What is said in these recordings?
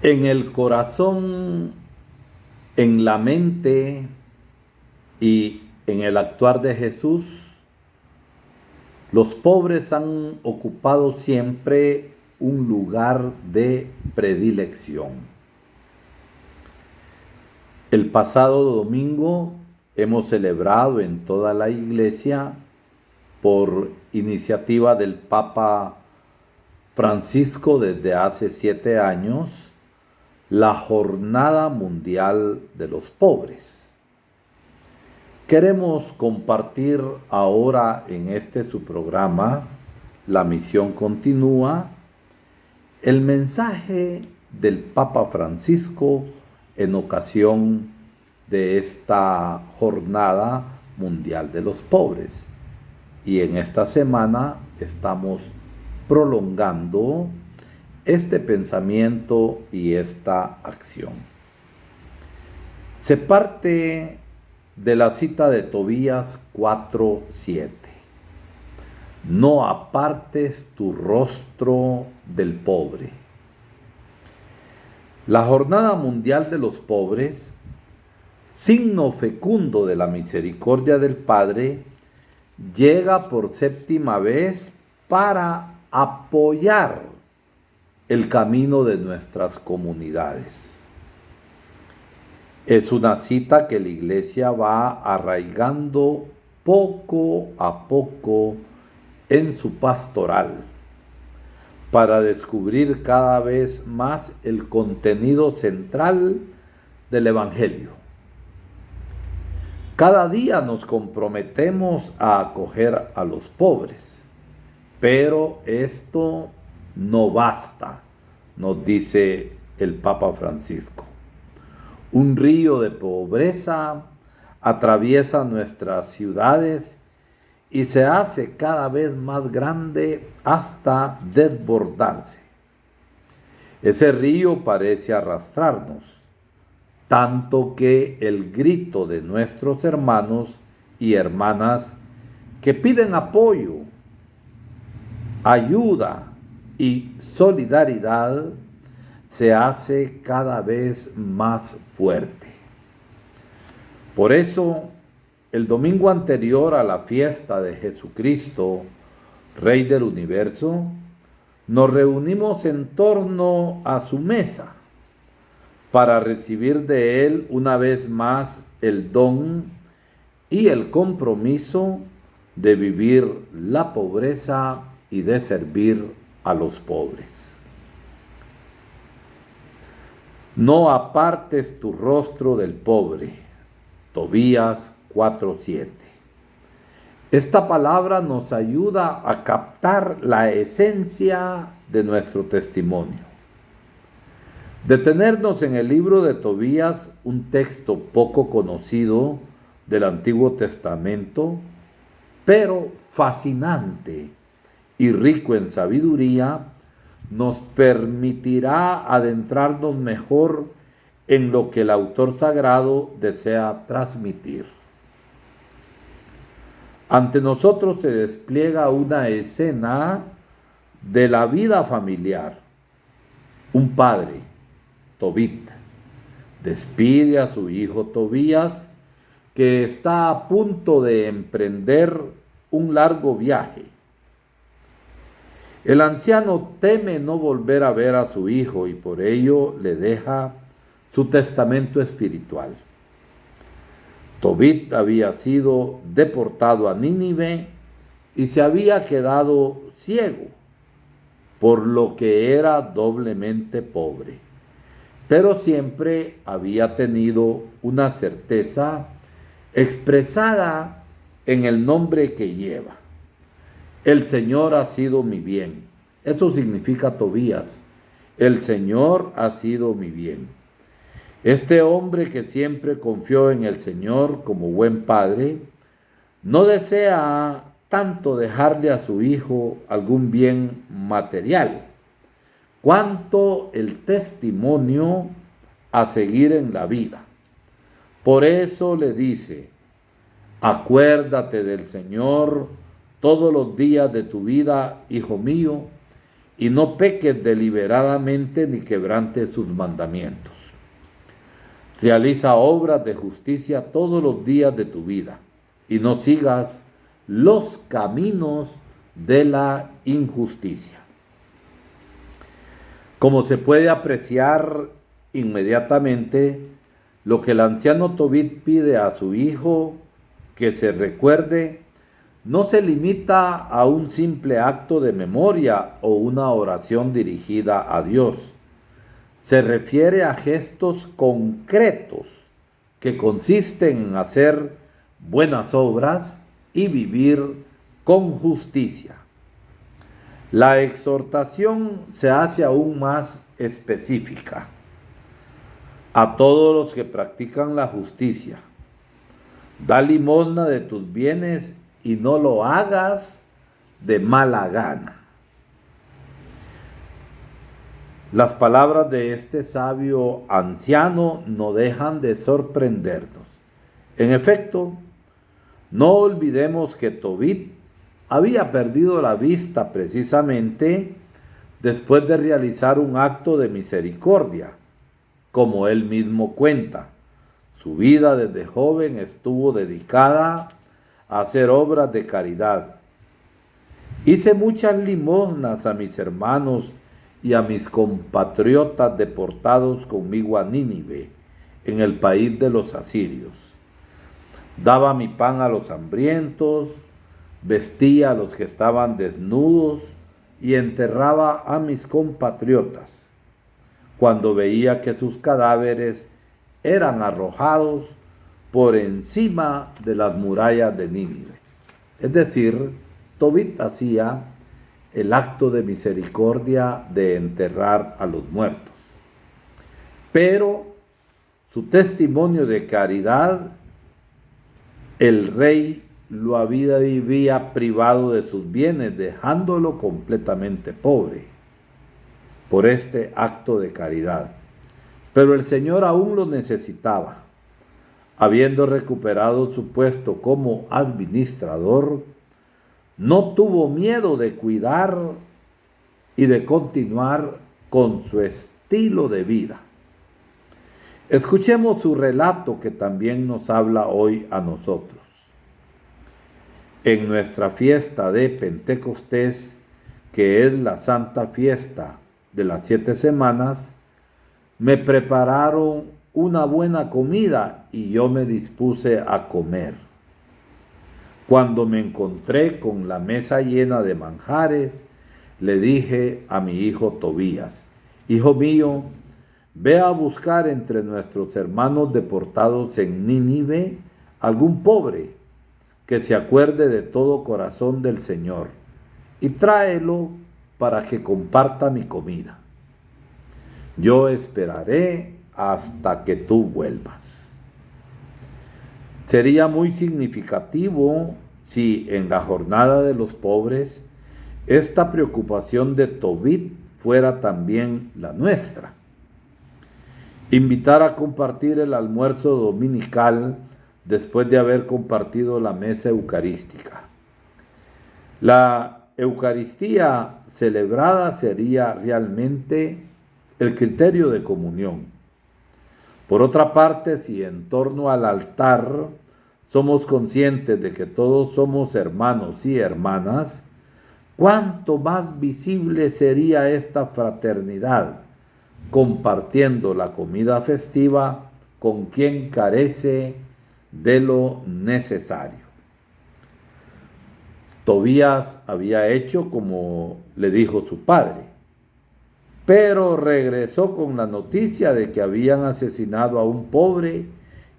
En el corazón, en la mente y en el actuar de Jesús, los pobres han ocupado siempre un lugar de predilección. El pasado domingo hemos celebrado en toda la iglesia, por iniciativa del Papa Francisco desde hace 7 años, la Jornada Mundial de los Pobres. Queremos compartir ahora en su programa, La Misión Continúa, el mensaje del Papa Francisco en ocasión de esta Jornada Mundial de los Pobres. Y en esta semana estamos prolongando este pensamiento y esta acción. Se parte de la cita de Tobías 4:7. No apartes tu rostro del pobre. La Jornada Mundial de los Pobres, signo fecundo de la misericordia del Padre, llega por 7ª vez para apoyar el camino de nuestras comunidades. Es una cita que la Iglesia va arraigando poco a poco en su pastoral para descubrir cada vez más el contenido central del Evangelio. Cada día nos comprometemos a acoger a los pobres, pero esto no basta, nos dice el Papa Francisco. Un río de pobreza atraviesa nuestras ciudades y se hace cada vez más grande hasta desbordarse. Ese río parece arrastrarnos, tanto que el grito de nuestros hermanos y hermanas que piden apoyo, ayuda y solidaridad se hace cada vez más fuerte. Por eso, el domingo anterior a la fiesta de Jesucristo, Rey del Universo, nos reunimos en torno a su mesa para recibir de Él una vez más el don y el compromiso de vivir la pobreza y de servir a los pobres. No apartes tu rostro del pobre. Tobías 4:7. Esta palabra nos ayuda a captar la esencia de nuestro testimonio. Detenernos en el libro de Tobías, un texto poco conocido del Antiguo Testamento, pero fascinante y rico en sabiduría, nos permitirá adentrarnos mejor en lo que el autor sagrado desea transmitir. Ante nosotros se despliega una escena de la vida familiar. Un padre, Tobit, despide a su hijo Tobías, que está a punto de emprender un largo viaje. El anciano teme no volver a ver a su hijo y por ello le deja su testamento espiritual. Tobit había sido deportado a Nínive y se había quedado ciego, por lo que era doblemente pobre. Pero siempre había tenido una certeza expresada en el nombre que lleva. El Señor ha sido mi bien. Eso significa Tobías. El Señor ha sido mi bien. Este hombre que siempre confió en el Señor como buen padre, no desea tanto dejarle a su hijo algún bien material, cuanto el testimonio a seguir en la vida. Por eso le dice: acuérdate del Señor todos los días de tu vida, hijo mío, y no peques deliberadamente ni quebrantes sus mandamientos. Realiza obras de justicia todos los días de tu vida y no sigas los caminos de la injusticia. Como se puede apreciar inmediatamente, lo que el anciano Tobit pide a su hijo que se recuerde no se limita a un simple acto de memoria o una oración dirigida a Dios. Se refiere a gestos concretos que consisten en hacer buenas obras y vivir con justicia. La exhortación se hace aún más específica. A todos los que practican la justicia, da limosna de tus bienes y no lo hagas de mala gana. Las palabras de este sabio anciano no dejan de sorprendernos. En efecto, no olvidemos que Tobit había perdido la vista precisamente después de realizar un acto de misericordia, como él mismo cuenta. Su vida desde joven estuvo dedicada a hacer obras de caridad. Hice muchas limosnas a mis hermanos y a mis compatriotas deportados conmigo a Nínive, en el país de los asirios. Daba mi pan a los hambrientos, vestía a los que estaban desnudos y enterraba a mis compatriotas cuando veía que sus cadáveres eran arrojados por encima de las murallas de Nínive. Es decir, Tobit hacía el acto de misericordia de enterrar a los muertos. Pero su testimonio de caridad, el rey lo había privado de sus bienes, dejándolo completamente pobre por este acto de caridad. Pero el Señor aún lo necesitaba. Habiendo recuperado su puesto como administrador, no tuvo miedo de cuidar y de continuar con su estilo de vida. Escuchemos su relato que también nos habla hoy a nosotros. En nuestra fiesta de Pentecostés, que es la santa fiesta de las 7 semanas, me prepararon una buena comida y yo me dispuse a comer. Cuando me encontré con la mesa llena de manjares, le dije a mi hijo Tobías: hijo mío, ve a buscar entre nuestros hermanos deportados en Nínive algún pobre que se acuerde de todo corazón del Señor y tráelo para que comparta mi comida. Yo esperaré hasta que tú vuelvas. Sería muy significativo si en la jornada de los pobres esta preocupación de Tobit fuera también la nuestra. Invitar a compartir el almuerzo dominical después de haber compartido la mesa eucarística. La Eucaristía celebrada sería realmente el criterio de comunión. Por otra parte, si en torno al altar somos conscientes de que todos somos hermanos y hermanas, cuánto más visible sería esta fraternidad, compartiendo la comida festiva con quien carece de lo necesario. Tobías había hecho como le dijo su padre, pero regresó con la noticia de que habían asesinado a un pobre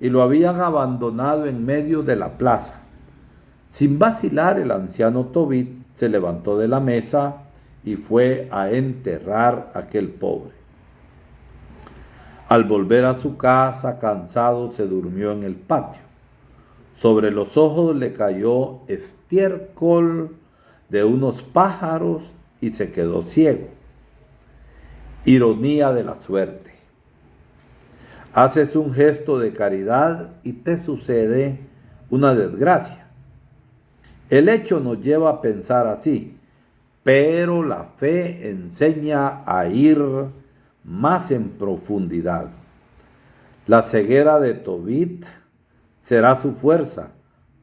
y lo habían abandonado en medio de la plaza. Sin vacilar, el anciano Tobit se levantó de la mesa y fue a enterrar a aquel pobre. Al volver a su casa, cansado, se durmió en el patio. Sobre los ojos le cayó estiércol de unos pájaros y se quedó ciego. Ironía de la suerte. Haces un gesto de caridad y te sucede una desgracia. El hecho nos lleva a pensar así, pero la fe enseña a ir más en profundidad. La ceguera de Tobit será su fuerza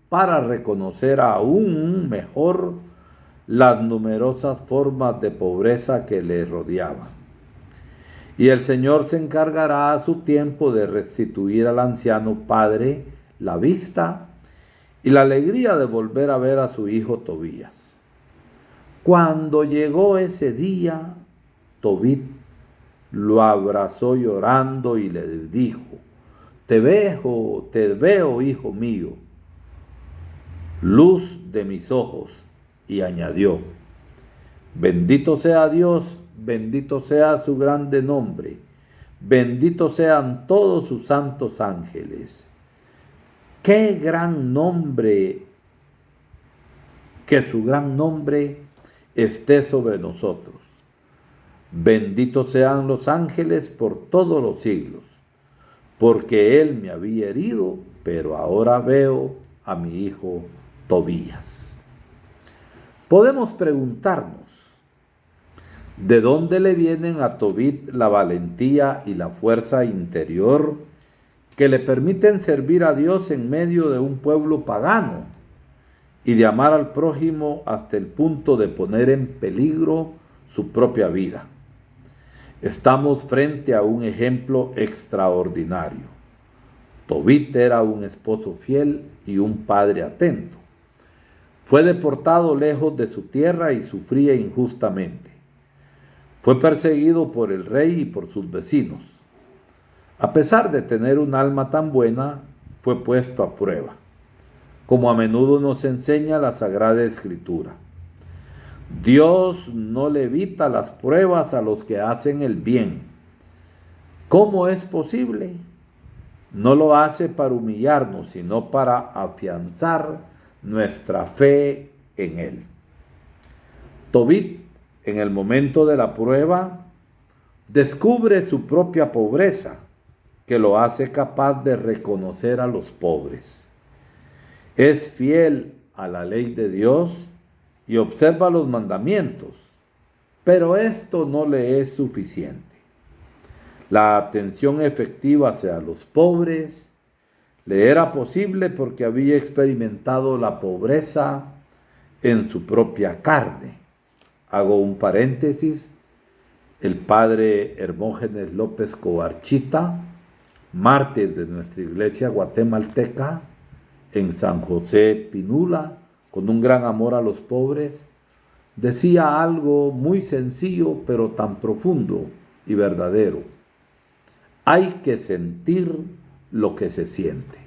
para reconocer aún mejor las numerosas formas de pobreza que le rodeaban. Y el Señor se encargará a su tiempo de restituir al anciano padre la vista y la alegría de volver a ver a su hijo Tobías. Cuando llegó ese día, Tobit lo abrazó llorando y le dijo: te veo, hijo mío, luz de mis ojos. Y añadió: bendito sea Dios, bendito sea su grande nombre, benditos sean todos sus santos ángeles. Qué gran nombre, que su gran nombre esté sobre nosotros. Benditos sean los ángeles por todos los siglos, porque él me había herido, pero ahora veo a mi hijo Tobías. Podemos preguntarnos, ¿de dónde le vienen a Tobit la valentía y la fuerza interior que le permiten servir a Dios en medio de un pueblo pagano y de amar al prójimo hasta el punto de poner en peligro su propia vida? Estamos frente a un ejemplo extraordinario. Tobit era un esposo fiel y un padre atento. Fue deportado lejos de su tierra y sufría injustamente. Fue perseguido por el rey y por sus vecinos. A pesar de tener un alma tan buena, fue puesto a prueba, como a menudo nos enseña la Sagrada Escritura. Dios no le evita las pruebas a los que hacen el bien. ¿Cómo es posible? No lo hace para humillarnos, sino para afianzar nuestra fe en Él. Tobit, en el momento de la prueba, descubre su propia pobreza, que lo hace capaz de reconocer a los pobres. Es fiel a la ley de Dios y observa los mandamientos, pero esto no le es suficiente. La atención efectiva hacia los pobres le era posible porque había experimentado la pobreza en su propia carne. Hago un paréntesis. El padre Hermógenes López Covarchita, mártir de nuestra iglesia guatemalteca en San José Pinula, con un gran amor a los pobres, decía algo muy sencillo pero tan profundo y verdadero: hay que sentir lo que se siente.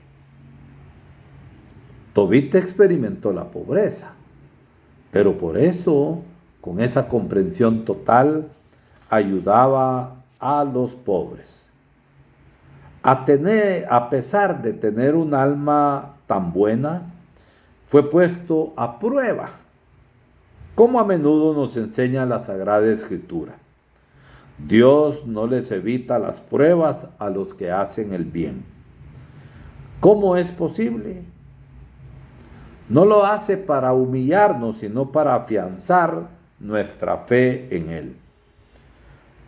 Tobit experimentó la pobreza, pero por eso, con esa comprensión total, ayudaba a los pobres. A pesar de tener un alma tan buena, fue puesto a prueba, como a menudo nos enseña la Sagrada Escritura. Dios no les evita las pruebas a los que hacen el bien. ¿Cómo es posible? No lo hace para humillarnos, sino para afianzar nuestra fe en Él.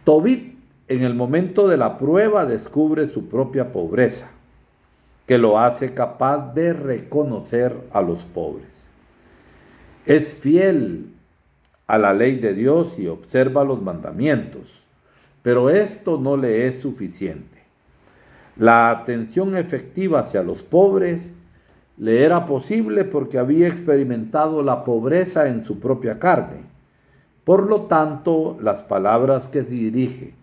Tobit, en el momento de la prueba, descubre su propia pobreza, que lo hace capaz de reconocer a los pobres. Es fiel a la ley de Dios y observa los mandamientos, pero esto no le es suficiente. La atención efectiva hacia los pobres le era posible porque había experimentado la pobreza en su propia carne. Por lo tanto, las palabras que se dirige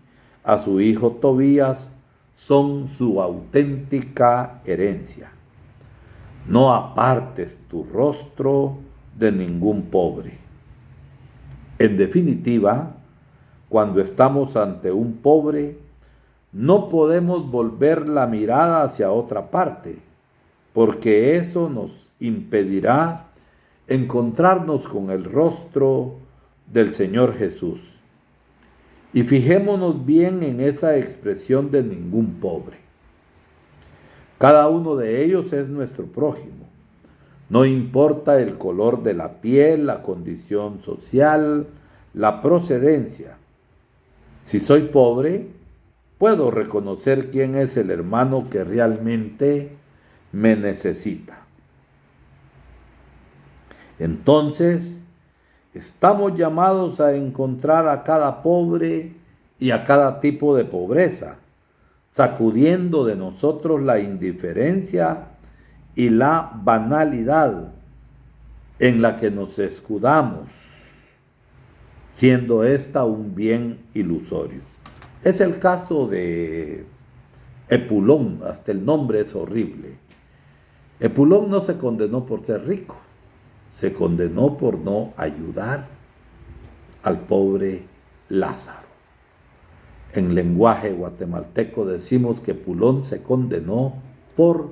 a su hijo Tobías son su auténtica herencia. No apartes tu rostro de ningún pobre. En definitiva, cuando estamos ante un pobre, no podemos volver la mirada hacia otra parte, porque eso nos impedirá encontrarnos con el rostro del Señor Jesús. Y fijémonos bien en esa expresión de ningún pobre. Cada uno de ellos es nuestro prójimo. No importa el color de la piel, la condición social, la procedencia. Si soy pobre, puedo reconocer quién es el hermano que realmente me necesita. Entonces, estamos llamados a encontrar a cada pobre y a cada tipo de pobreza, sacudiendo de nosotros la indiferencia y la banalidad en la que nos escudamos, siendo esta un bien ilusorio. Es el caso de Epulón, hasta el nombre es horrible. Epulón no se condenó por ser rico, se condenó por no ayudar al pobre Lázaro. En lenguaje guatemalteco decimos que Epulón se condenó por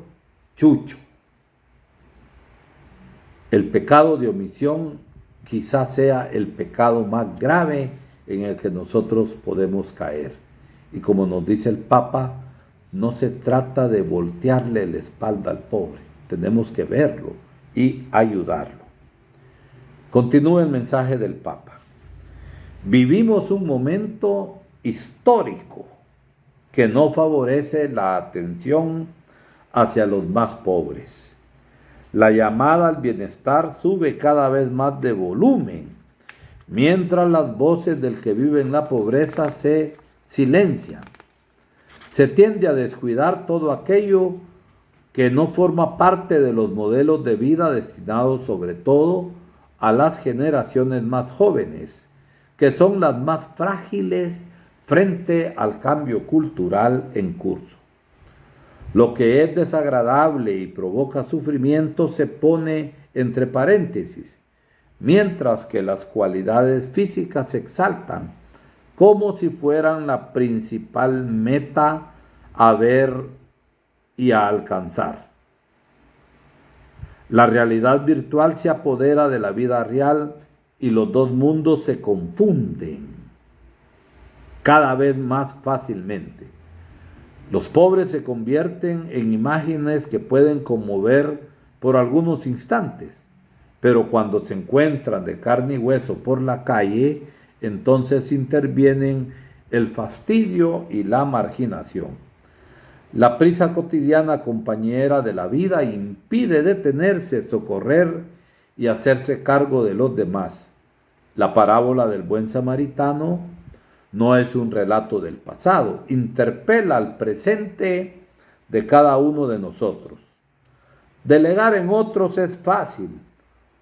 chucho. El pecado de omisión quizás sea el pecado más grave en el que nosotros podemos caer. Y como nos dice el Papa, no se trata de voltearle la espalda al pobre, tenemos que verlo y ayudarlo. Continúa el mensaje del Papa. Vivimos un momento histórico que no favorece la atención hacia los más pobres. La llamada al bienestar sube cada vez más de volumen, mientras las voces del que vive en la pobreza se silencian. Se tiende a descuidar todo aquello que no forma parte de los modelos de vida destinados sobre todo a las generaciones más jóvenes, que son las más frágiles frente al cambio cultural en curso. Lo que es desagradable y provoca sufrimiento se pone entre paréntesis, mientras que las cualidades físicas se exaltan como si fueran la principal meta a ver y a alcanzar. La realidad virtual se apodera de la vida real y los dos mundos se confunden cada vez más fácilmente. Los pobres se convierten en imágenes que pueden conmover por algunos instantes, pero cuando se encuentran de carne y hueso por la calle, entonces intervienen el fastidio y la marginación. La prisa cotidiana compañera de la vida impide detenerse, socorrer y hacerse cargo de los demás. La parábola del buen samaritano no es un relato del pasado, interpela al presente de cada uno de nosotros. Delegar en otros es fácil.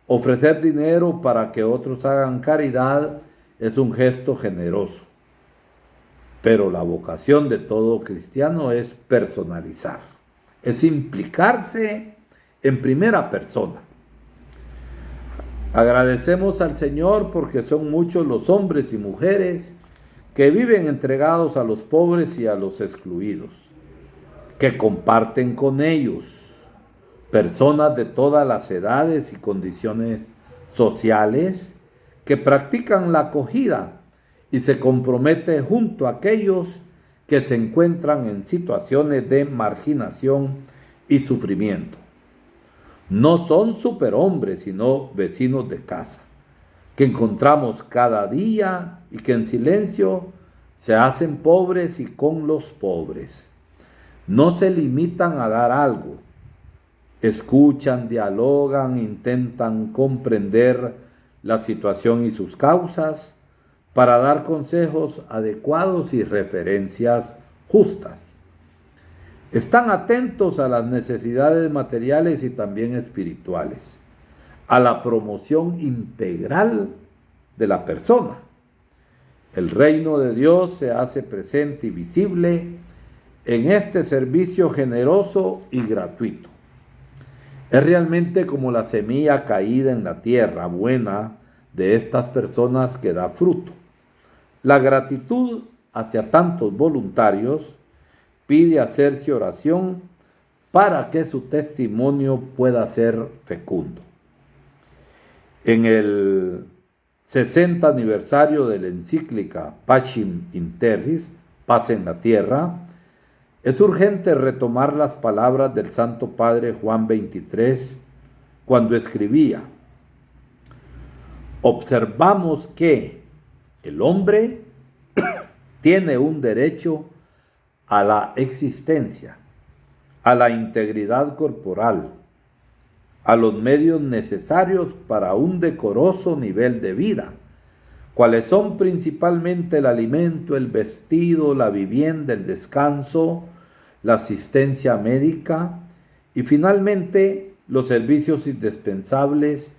Ofrecer dinero para que otros hagan caridad es un gesto generoso. Pero la vocación de todo cristiano es personalizar, es implicarse en primera persona. Agradecemos al Señor porque son muchos los hombres y mujeres que viven entregados a los pobres y a los excluidos, que comparten con ellos, personas de todas las edades y condiciones sociales, que practican la acogida y se comprometen junto a aquellos que se encuentran en situaciones de marginación y sufrimiento. No son superhombres, sino vecinos de casa, que encontramos cada día y que en silencio se hacen pobres y con los pobres. No se limitan a dar algo, escuchan, dialogan, intentan comprender la situación y sus causas para dar consejos adecuados y referencias justas. Están atentos a las necesidades materiales y también espirituales, a la promoción integral de la persona. El reino de Dios se hace presente y visible en este servicio generoso y gratuito. Es realmente como la semilla caída en la tierra buena de estas personas que da fruto. La gratitud hacia tantos voluntarios pide hacerse oración para que su testimonio pueda ser fecundo. En el 60 aniversario de la encíclica Pacem in Terris, Paz en la Tierra, es urgente retomar las palabras del Santo Padre Juan XXIII cuando escribía: observamos que El hombre tiene un derecho a la existencia, a la integridad corporal, a los medios necesarios para un decoroso nivel de vida, cuales son principalmente el alimento, el vestido, la vivienda, el descanso, la asistencia médica y finalmente los servicios indispensables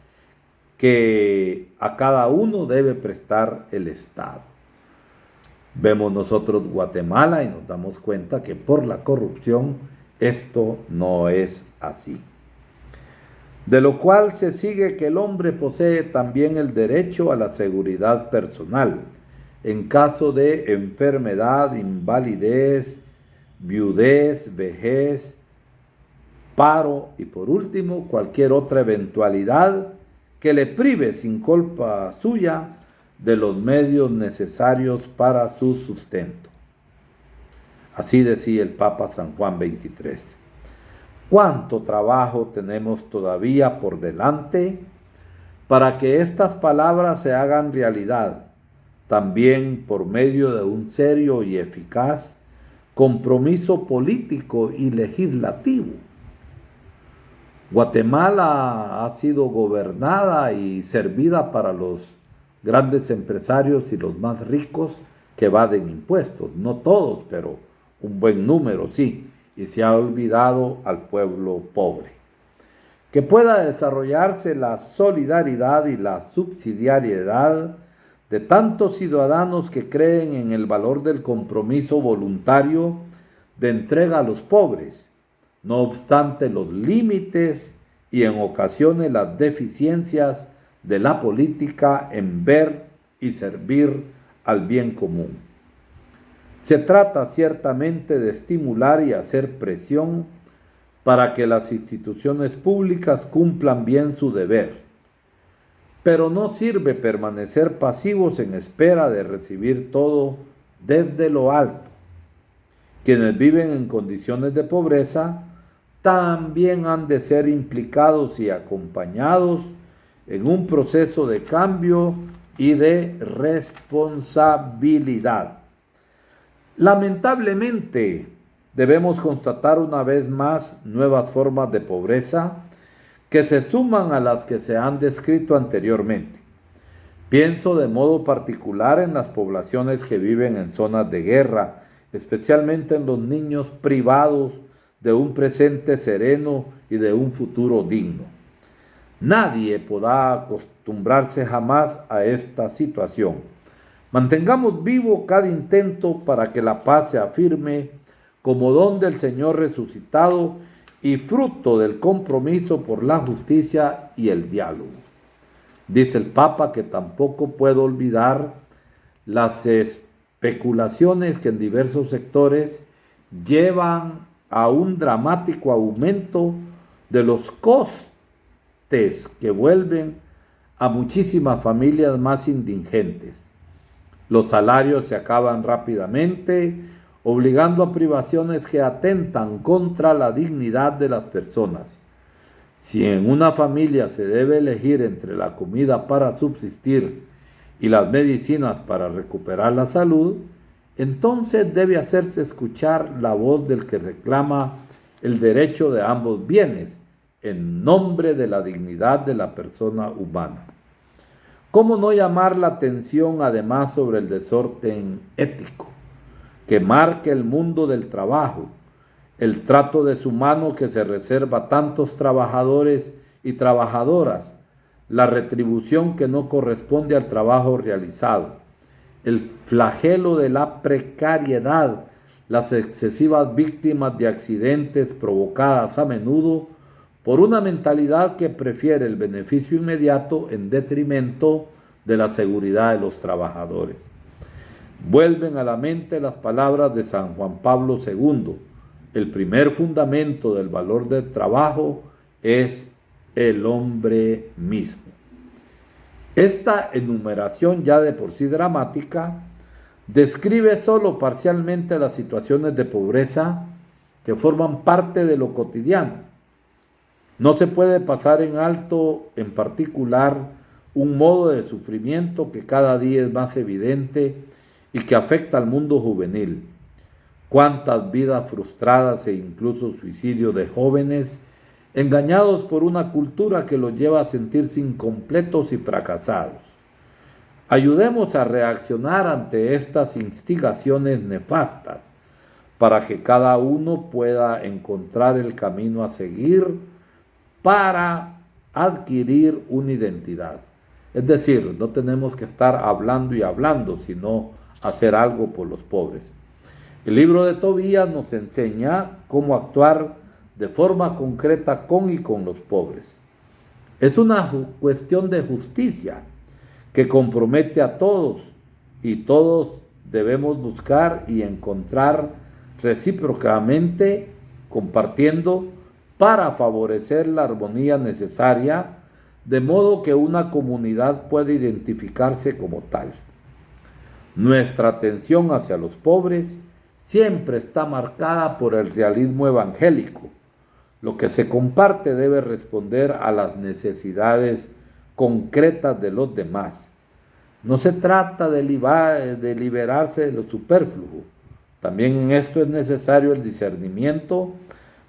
que a cada uno debe prestar el Estado. Vemos nosotros Guatemala y nos damos cuenta que por la corrupción esto no es así. De lo cual se sigue que el hombre posee también el derecho a la seguridad personal en caso de enfermedad, invalidez, viudez, vejez, paro y por último cualquier otra eventualidad que le prive sin culpa suya de los medios necesarios para su sustento. Así decía el Papa San Juan XXIII. ¿Cuánto trabajo tenemos todavía por delante para que estas palabras se hagan realidad, también por medio de un serio y eficaz compromiso político y legislativo? Guatemala ha sido gobernada y servida para los grandes empresarios y los más ricos que evaden impuestos. No todos, pero un buen número sí. Y se ha olvidado al pueblo pobre. Que pueda desarrollarse la solidaridad y la subsidiariedad de tantos ciudadanos que creen en el valor del compromiso voluntario de entrega a los pobres, no obstante los límites y en ocasiones las deficiencias de la política en ver y servir al bien común. Se trata ciertamente de estimular y hacer presión para que las instituciones públicas cumplan bien su deber, pero no sirve permanecer pasivos en espera de recibir todo desde lo alto. Quienes viven en condiciones de pobreza también han de ser implicados y acompañados en un proceso de cambio y de responsabilidad. Lamentablemente, debemos constatar una vez más nuevas formas de pobreza que se suman a las que se han descrito anteriormente. Pienso de modo particular en las poblaciones que viven en zonas de guerra, especialmente en los niños privados de un presente sereno y de un futuro digno. Nadie podrá acostumbrarse jamás a esta situación. Mantengamos vivo cada intento para que la paz se afirme como don del Señor resucitado y fruto del compromiso por la justicia y el diálogo. Dice el Papa que tampoco puedo olvidar las especulaciones que en diversos sectores llevan a un dramático aumento de los costes que vuelven a muchísimas familias más indigentes. Los salarios se acaban rápidamente, obligando a privaciones que atentan contra la dignidad de las personas. Si en una familia se debe elegir entre la comida para subsistir y las medicinas para recuperar la salud, entonces debe hacerse escuchar la voz del que reclama el derecho de ambos bienes en nombre de la dignidad de la persona humana. ¿Cómo no llamar la atención además sobre el desorden ético que marca el mundo del trabajo, el trato deshumano que se reserva a tantos trabajadores y trabajadoras, la retribución que no corresponde al trabajo realizado, el flagelo de la precariedad, las excesivas víctimas de accidentes provocadas a menudo por una mentalidad que prefiere el beneficio inmediato en detrimento de la seguridad de los trabajadores? Vuelven a la mente las palabras de San Juan Pablo II. El primer fundamento del valor del trabajo es el hombre mismo. Esta enumeración, ya de por sí dramática, describe solo parcialmente las situaciones de pobreza que forman parte de lo cotidiano. No se puede pasar en alto, en particular, un modo de sufrimiento que cada día es más evidente y que afecta al mundo juvenil. Cuántas vidas frustradas e incluso suicidios de jóvenes engañados por una cultura que los lleva a sentirse incompletos y fracasados. Ayudemos a reaccionar ante estas instigaciones nefastas para que cada uno pueda encontrar el camino a seguir para adquirir una identidad. Es decir, no tenemos que estar hablando y hablando, sino hacer algo por los pobres. El libro de Tobías nos enseña cómo actuar de forma concreta con y con los pobres. Es una cuestión de justicia que compromete a todos y todos debemos buscar y encontrar recíprocamente compartiendo para favorecer la armonía necesaria de modo que una comunidad pueda identificarse como tal. Nuestra atención hacia los pobres siempre está marcada por el realismo evangélico. Lo que se comparte debe responder a las necesidades concretas de los demás. No se trata de liberarse de lo superfluo. También en esto es necesario el discernimiento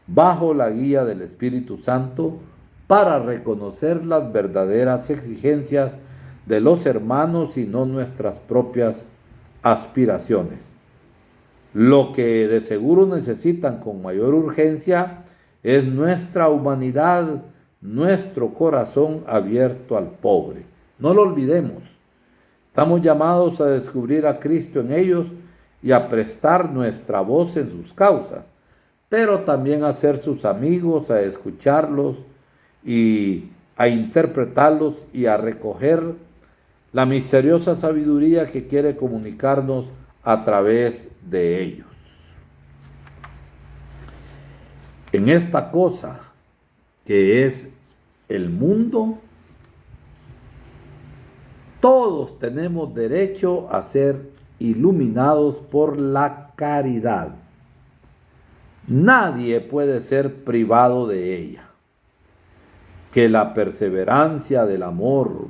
bajo la guía del Espíritu Santo para reconocer las verdaderas exigencias de los hermanos y no nuestras propias aspiraciones. Lo que de seguro necesitan con mayor urgencia es nuestra humanidad, nuestro corazón abierto al pobre. No lo olvidemos. Estamos llamados a descubrir a Cristo en ellos y a prestar nuestra voz en sus causas, pero también a ser sus amigos, a escucharlos y a interpretarlos y a recoger la misteriosa sabiduría que quiere comunicarnos a través de ellos. En esta cosa que es el mundo, todos tenemos derecho a ser iluminados por la caridad. Nadie puede ser privado de ella. Que la perseverancia del amor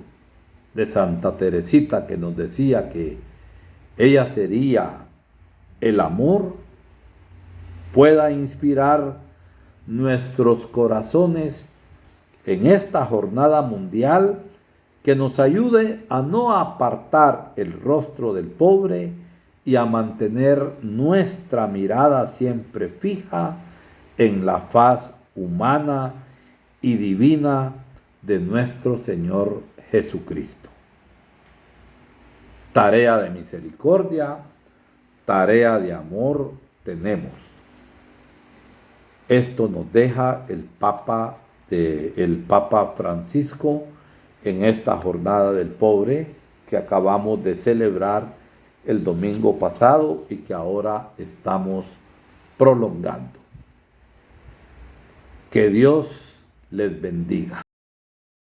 de Santa Teresita, que nos decía que ella sería el amor, pueda inspirar nuestros corazones en esta jornada mundial, que nos ayude a no apartar el rostro del pobre y a mantener nuestra mirada siempre fija en la faz humana y divina de nuestro Señor Jesucristo. Tarea de misericordia, tarea de amor tenemos. Esto nos deja el Papa Francisco en esta jornada del pobre que acabamos de celebrar el domingo pasado y que ahora estamos prolongando. Que Dios les bendiga.